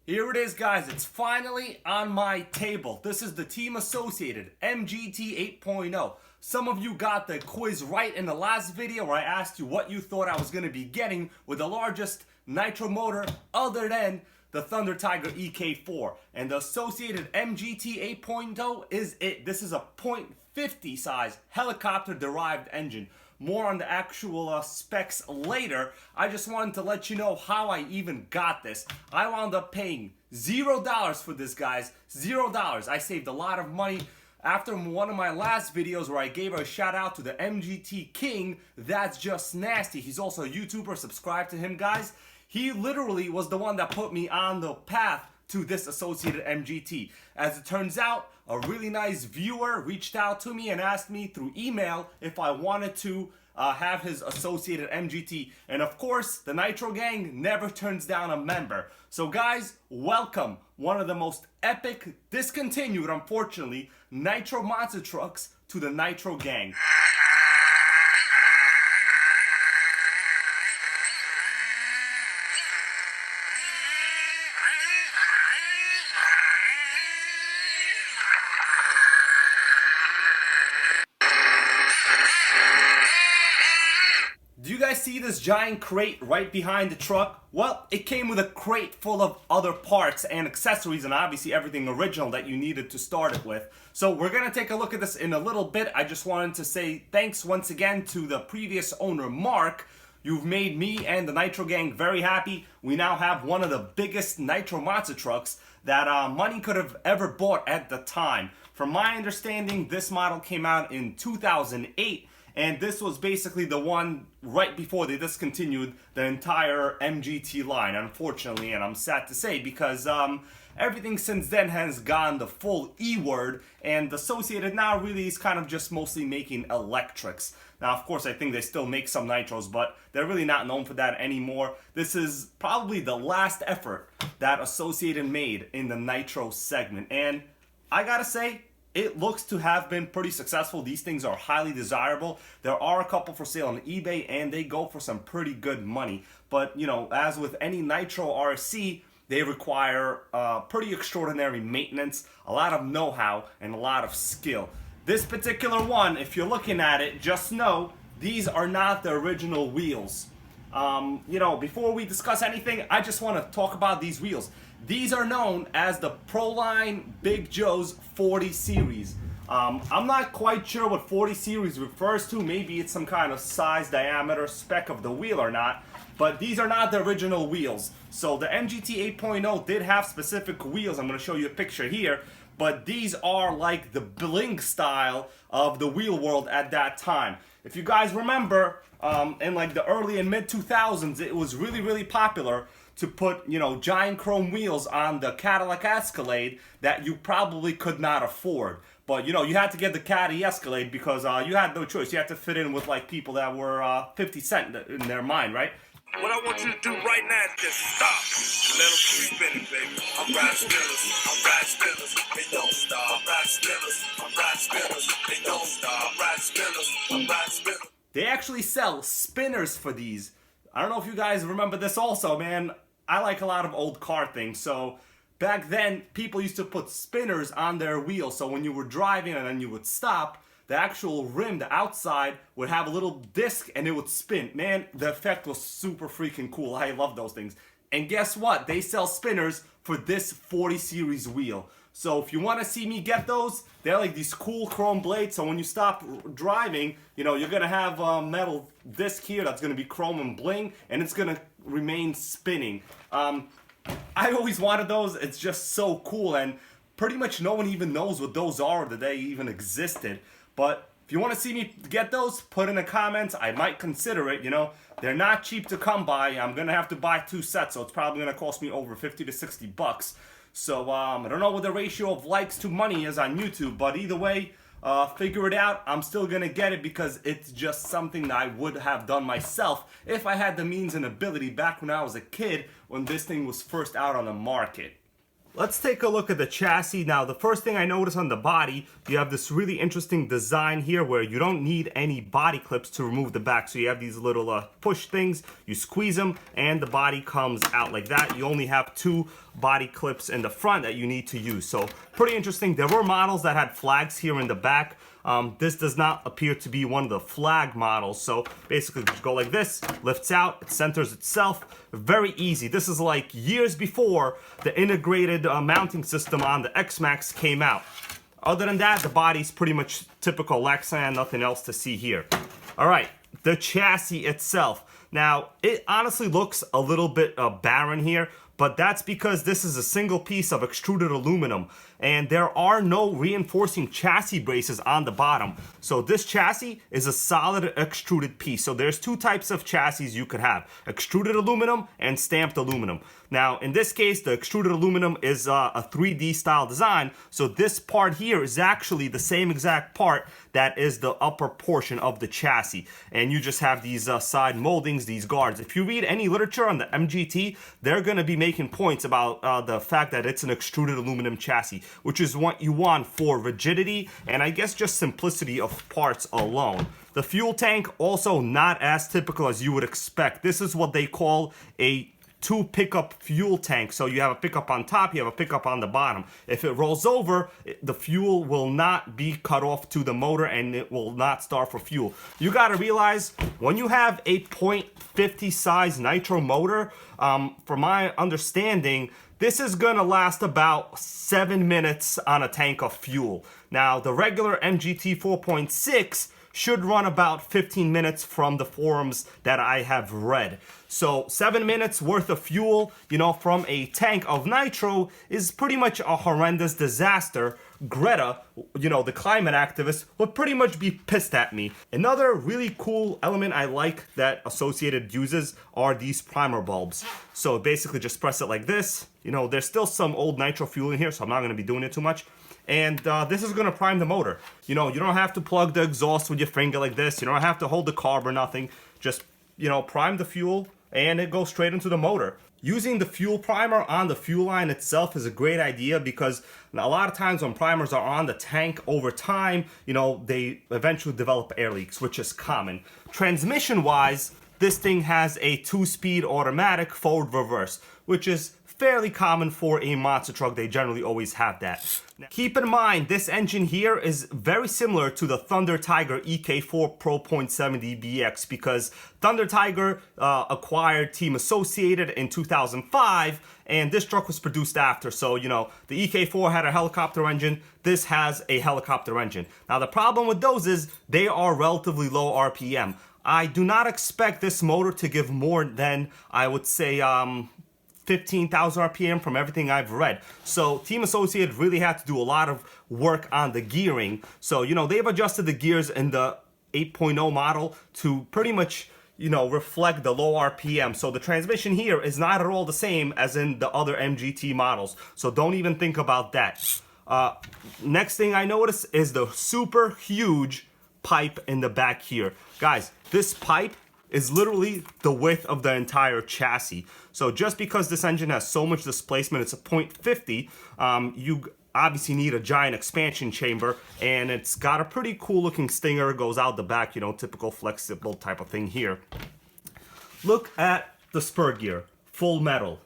Here it is, guys. It's finally on my table. This is the Team Associated MGT 8.0. Some of you got the quiz right in the last video where I asked you what you thought I was going to be getting with the largest nitro motor other than the Thunder Tiger EK4. And the Associated MGT 8.0 is it. This is a .50 size helicopter derived engine. More on the actual specs later. I just wanted to let you know how I even got this. I wound up paying $0 for this, guys. $0. I saved a lot of money. After one of my last videos where I gave a shout out to the MGT King, That's Just Nasty. He's also a YouTuber. Subscribe to him, guys. He literally was the one that put me on the path to this Associated MGT. As it turns out, a really nice viewer reached out to me and asked me through email if I wanted to have his Associated MGT. And of course, the Nitro Gang never turns down a member. So guys, welcome one of the most epic, discontinued, unfortunately, Nitro monster trucks to the Nitro Gang. Do you guys see this giant crate right behind the truck? Well, it came with a crate full of other parts and accessories and obviously everything original that you needed to start it with. So we're going to take a look at this in a little bit. I just wanted to say thanks once again to the previous owner, Mark. You've made me and the Nitro Gang very happy. We now have one of the biggest Nitro monster trucks that money could have ever bought at the time. From my understanding, this model came out in 2008. And this was basically the one right before they discontinued the entire MGT line, unfortunately, and I'm sad to say, because everything since then has gone the full E word, and the Associated now really is kind of just mostly making electrics. Now, of course, I think they still make some nitros, but they're really not known for that anymore. This is probably the last effort that Associated made in the nitro segment, and I gotta say, it looks to have been pretty successful. These things are highly desirable. There are a couple for sale on eBay and they go for some pretty good money. But, you know, as with any Nitro RC, they require pretty extraordinary maintenance, a lot of know-how, and a lot of skill. This particular one, if you're looking at it, just know these are not the original wheels. You know, before we discuss anything, I just want to talk about these wheels. These are known as the Proline Big Joe's 40 series. I'm not quite sure what 40 series refers to. Maybe it's some kind of size, diameter, spec of the wheel or not. But these are not the original wheels. So the MGT 8.0 did have specific wheels. I'm going to show you a picture here. But these are like the bling style of the wheel world at that time. If you guys remember, in like the early and mid 2000s, it was really popular to put, you know, giant chrome wheels on the Cadillac Escalade that you probably could not afford. But, you know, you had to get the Caddy Escalade because you had no choice. You had to fit in with, like, people that were 50 cent in their mind, right? What I want you to do right now is just stop. Let them keep spinning, baby. I'm riding spinners. I'm riding spinners. They don't stop. I'm riding spinners. I'm riding spinners. They don't stop. I'm riding spinners. I'm riding spinners. They actually sell spinners for these. I don't know if you guys remember this also, man. I like a lot of old car things, so back then people used to put spinners on their wheels, so when you were driving and then you would stop, the actual rim, the outside, would have a little disc and it would spin. Man, the effect was super freaking cool. I love those things. And guess what? They sell spinners for this 40 series wheel. So if you want to see me get those, they're like these cool chrome blades. So when you stop driving, you know, you're going to have a metal disc here that's going to be chrome and bling, and it's going to remain spinning. I always wanted those. It's just so cool, and pretty much no one even knows what those are, that they even existed. But if you want to see me get those, put in the comments. I might consider it, you know. They're not cheap to come by. I'm going to have to buy 2 sets, so it's probably going to cost me over 50 to 60 bucks. So, I don't know what the ratio of likes to money is on YouTube, but either way, figure it out. I'm still going to get it because it's just something that I would have done myself if I had the means and ability back when I was a kid when this thing was first out on the market. let's take a look at the chassis. Now, the first thing I notice on the body, you have this really interesting design here where you don't need any body clips to remove the back. So you have these little push things, you squeeze them, and the body comes out like that. You only have 2 body clips in the front that you need to use. So pretty interesting. There were models that had flags here in the back. This does not appear to be one of the flag models. So basically just go like this, lifts out, it centers itself. Very easy. This is like years before the integrated mounting system on the X-Max came out. Other than that, the body's pretty much typical Lexan, nothing else to see here. All right, the chassis itself. Now, it honestly looks a little bit barren here, but that's because this is a single piece of extruded aluminum and there are no reinforcing chassis braces on the bottom. So this chassis is a solid extruded piece. So there's 2 types of chassis you could have: extruded aluminum and stamped aluminum. Now, in this case, the extruded aluminum is a 3D style design. So this part here is actually the same exact part that is the upper portion of the chassis. And you just have these side moldings, these guards. If you read any literature on the MGT, they're gonna be making points about the fact that it's an extruded aluminum chassis, which is what you want for rigidity and I guess just simplicity of parts alone. The fuel tank also not as typical as you would expect. This is what they call a 2 pickup fuel tank. So you have a pickup on top, you have a pickup on the bottom. If it rolls over, the fuel will not be cut off to the motor and it will not start for fuel. You gotta realize when you have a .50 size nitro motor, from my understanding, this is gonna last about 7 minutes on a tank of fuel. Now, the regular MGT 4.6 should run about 15 minutes from the forums that I have read. So 7 minutes worth of fuel, from a tank of nitro is pretty much a horrendous disaster. Greta, the climate activist, would pretty much be pissed at me. Another really cool element I like that Associated uses are these primer bulbs. So basically just press it like this. There's still some old nitro fuel in here, so I'm not gonna be doing it too much. And this is gonna prime the motor. You don't have to plug the exhaust with your finger like this. You don't have to hold the carb or nothing. Just, prime the fuel and it goes straight into the motor. Using the fuel primer on the fuel line itself is a great idea because a lot of times when primers are on the tank over time, they eventually develop air leaks, which is common. Transmission-wise, this thing has a 2-speed automatic forward reverse, which is fairly common for a monster truck. They generally always have that. Now, keep in mind, this engine here is very similar to the Thunder Tiger EK4 Pro .70 BX because Thunder Tiger acquired Team Associated in 2005 and this truck was produced after. So, the EK4 had a helicopter engine. This has a helicopter engine. Now, the problem with those is they are relatively low RPM. I do not expect this motor to give more than, I would say, 15,000 RPM from everything I've read. So Team Associated really had to do a lot of work on the gearing. So, they've adjusted the gears in the 8.0 model to pretty much, reflect the low RPM. So the transmission here is not at all the same as in the other MGT models. So don't even think about that. Next thing I notice is the super huge pipe in the back here. Guys, this pipe is literally the width of the entire chassis. So just because this engine has so much displacement, it's a .50, you obviously need a giant expansion chamber, and it's got a pretty cool looking stinger, goes out the back, typical flexible type of thing here. Look at the spur gear, full metal.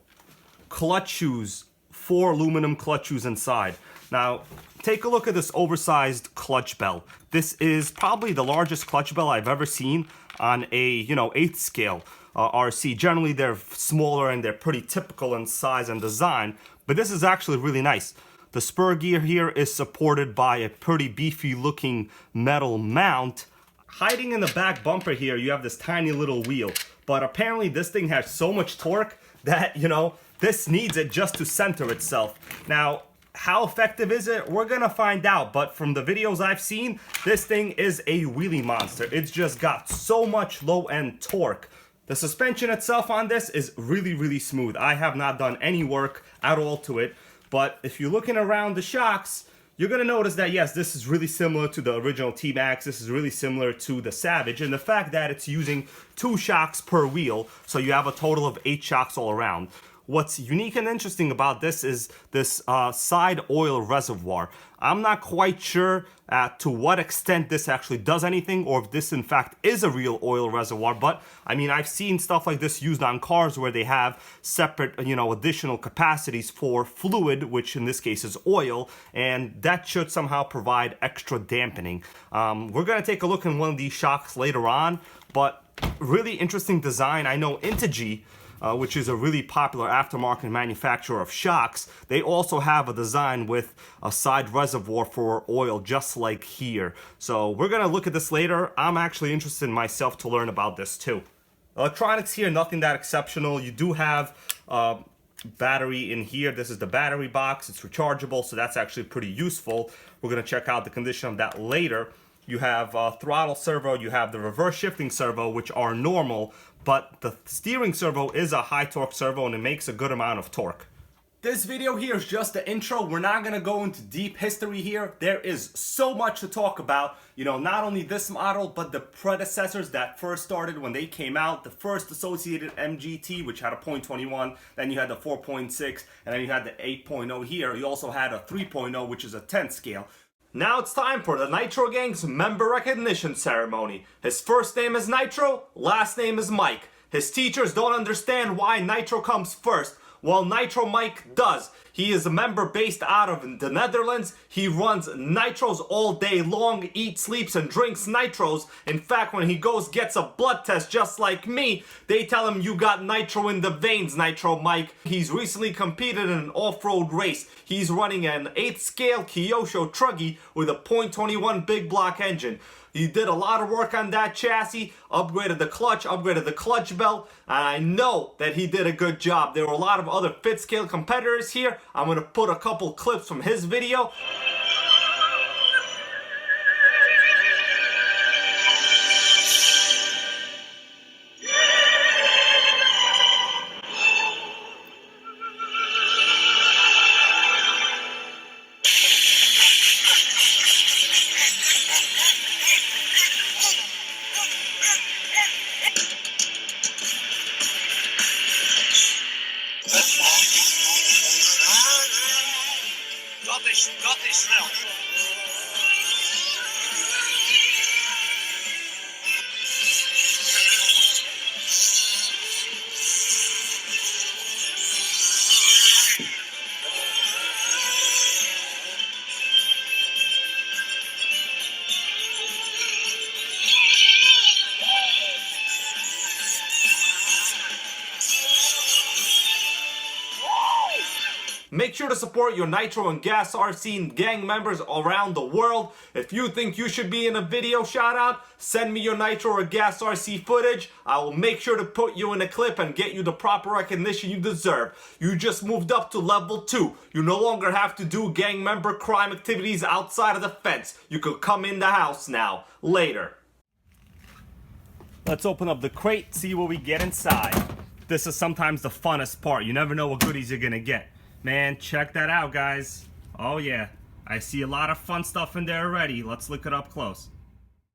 Clutch shoes, 4 aluminum clutch shoes inside. Now, take a look at this oversized clutch bell. This is probably the largest clutch bell I've ever seen on a, 8th scale RC. Generally, they're smaller and they're pretty typical in size and design, but this is actually really nice. The spur gear here is supported by a pretty beefy looking metal mount. Hiding in the back bumper here, you have this tiny little wheel, but apparently this thing has so much torque that, this needs it just to center itself. Now, how effective is it? We're gonna find out, but from the videos I've seen, this thing is a wheelie monster. It's just got so much low-end torque. The suspension itself on this is really, really smooth. I have not done any work at all to it, but if you're looking around the shocks, you're gonna notice that yes, this is really similar to the original T-Max. This is really similar to the Savage, and the fact that it's using 2 shocks per wheel, so you have a total of 8 shocks all around. what's unique and interesting about this is this side oil reservoir. I'm not quite sure to what extent this actually does anything, or if this in fact is a real oil reservoir, but I mean, I've seen stuff like this used on cars where they have separate, additional capacities for fluid, which in this case is oil, and that should somehow provide extra dampening. We're gonna take a look in one of these shocks later on, but really interesting design. I know Integy, which is a really popular aftermarket manufacturer of shocks, they also have a design with a side reservoir for oil just like here. So we're gonna look at this later. I'm actually interested in myself to learn about this too. Electronics here, nothing that exceptional. You do have battery in here. This is the battery box. It's rechargeable, so that's actually pretty useful. We're gonna check out the condition of that later. You have throttle servo, you have the reverse shifting servo, which are normal, but the steering servo is a high torque servo and it makes a good amount of torque. This video here is just the intro. We're not gonna go into deep history here. There is so much to talk about. Not only this model, but the predecessors that first started when they came out. The first Associated MGT, which had a .21, then you had the 4.6, and then you had the 8.0 here. You also had a 3.0, which is a 10th scale. Now it's time for the NitroGang's member recognition ceremony. His first name is Nitro, last name is Mike. His teachers don't understand why Nitro comes first. Well, Nitro Mike does. He is a member based out of the Netherlands. He runs nitros all day long, eats, sleeps, and drinks nitros. In fact, when he gets a blood test just like me, they tell him you got nitro in the veins, Nitro Mike. He's recently competed in an off-road race. He's running an 8th scale Kyosho Truggy with a .21 big block engine. He did a lot of work on that chassis, upgraded the clutch belt, and I know that he did a good job. There were a lot of other 5th scale competitors here. I'm going to put a couple clips from his video. Dat is snel. Make sure to support your Nitro and Gas RC gang members around the world. If you think you should be in a video shout out, send me your Nitro or Gas RC footage. I will make sure to put you in a clip and get you the proper recognition you deserve. You just moved up to level 2. You no longer have to do gang member crime activities outside of the fence. You could come in the house now. Later. Let's open up the crate, see what we get inside. This is sometimes the funnest part. You never know what goodies you're gonna get. Man, check that out, guys. Oh yeah, I see a lot of fun stuff in there already. Let's look it up close.